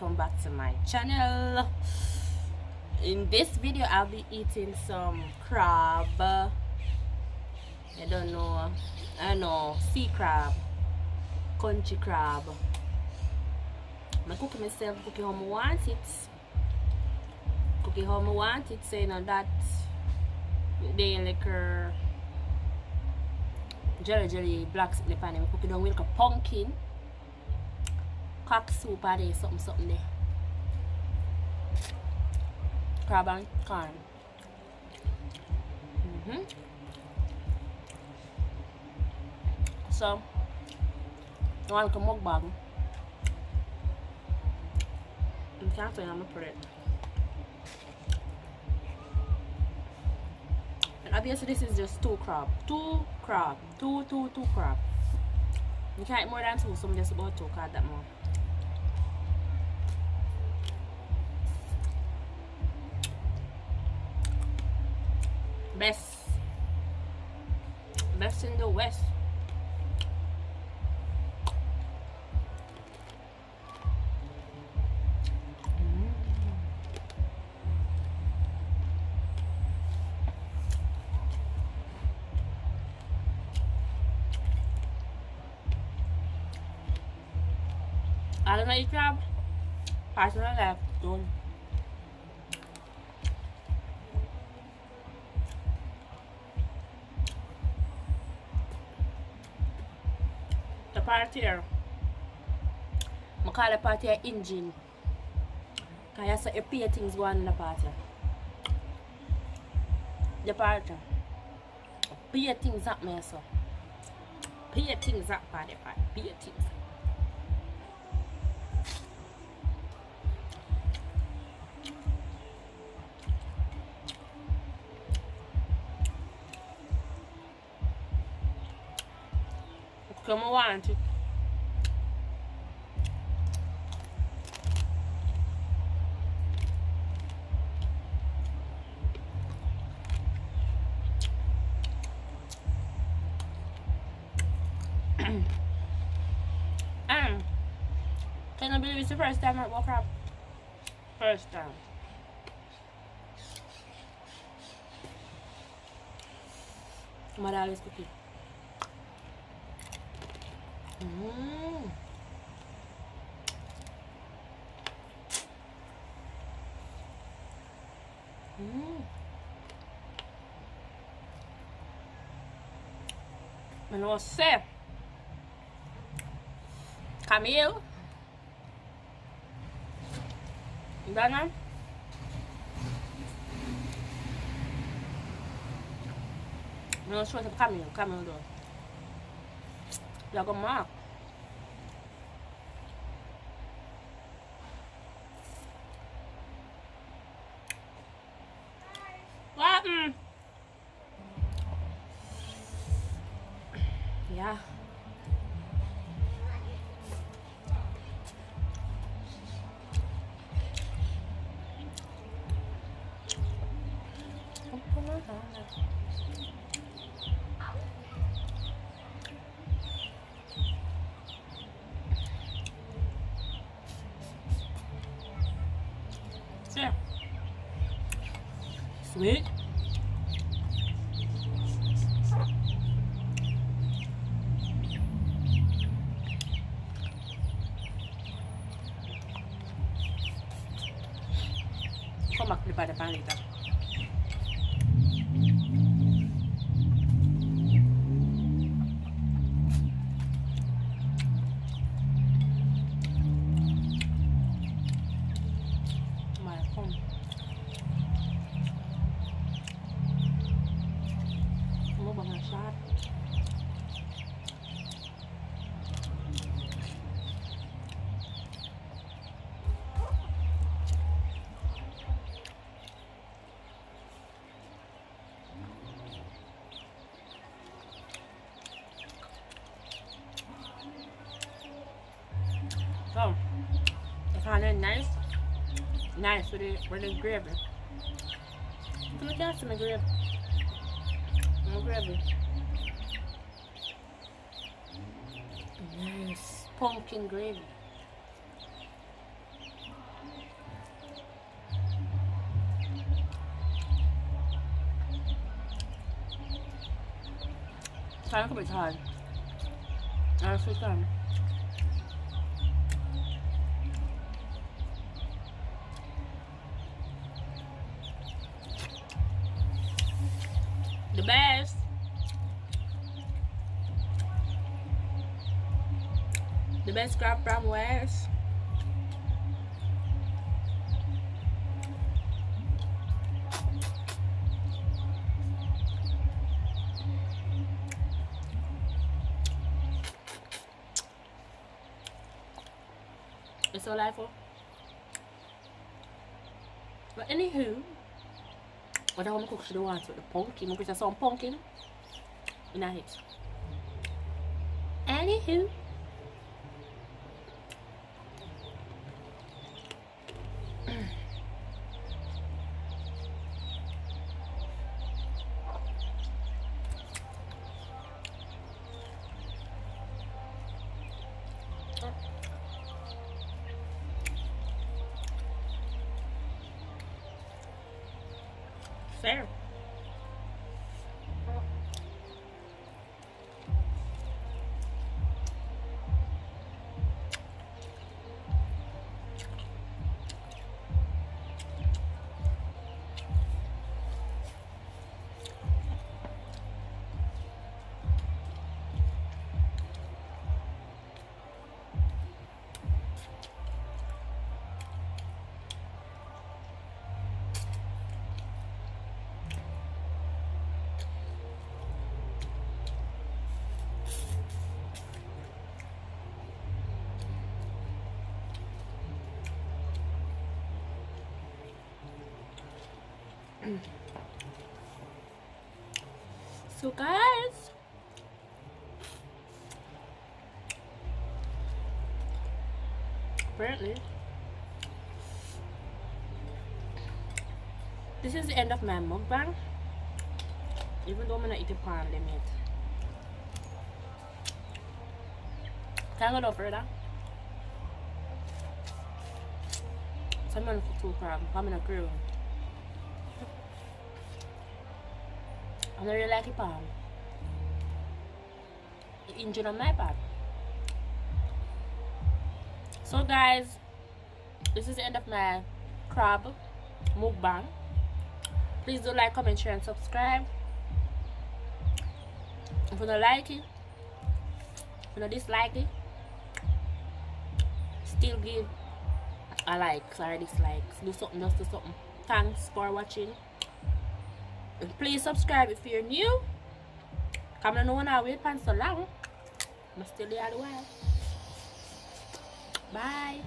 welcome back to my channel. In this video I'll be eating some crab. I know sea crab, country crab. I'm cooking myself, cooking how I want it. Cooking how I want it, so you know that they liquor jelly black slip and I'm cooking down with a pumpkin. Cock soup or there, something there. Crab and corn. So, I want to mukbang. You can't find my plate. And obviously this is just two crab. Two crab. Two crab. You can't eat more than two, so I'm just about to cut that more. Best in the West. I don't know your crab. Pass on the left. Don't. The part here, I call the part here engine. Because you pay things one in the part here. The part here. Pay things up, man, so. Pay things up, part. Pay things up. Come on, want it. Can I believe it's the first time I walk up? First time. My dad is cooking. And what's say? Camille? You done now? I'm not sure if Camille though. You're going to mark. What? Yeah. Yeah. Sweet. Come back to the pan later. So, it's kind of nice with the gravy. Come on, catch my gravy. My gravy. Nice pumpkin gravy. Trying to be hard. I still can. The best. The best crab from West. It's so delightful. But anywho, what I want to cook to the ones with the pumpkin. I'm going to some pumpkin in a hit. Anywho. Fair. So guys, apparently this is the end of my mukbang, even though I'm gonna eat a pan limit. Can't go no further. Someone for 2 crab, I'm in a crew. I don't really like it palm. The engine on my part. So guys, this is the end of my crab mukbang. Please do like, comment, share and subscribe. If you don't like it, if you don't dislike it, still give a like or dislikes. Do something, just do something. Thanks for watching. And please subscribe if you're new. Come on, no one I wait for so long. I'm still there a while. Bye.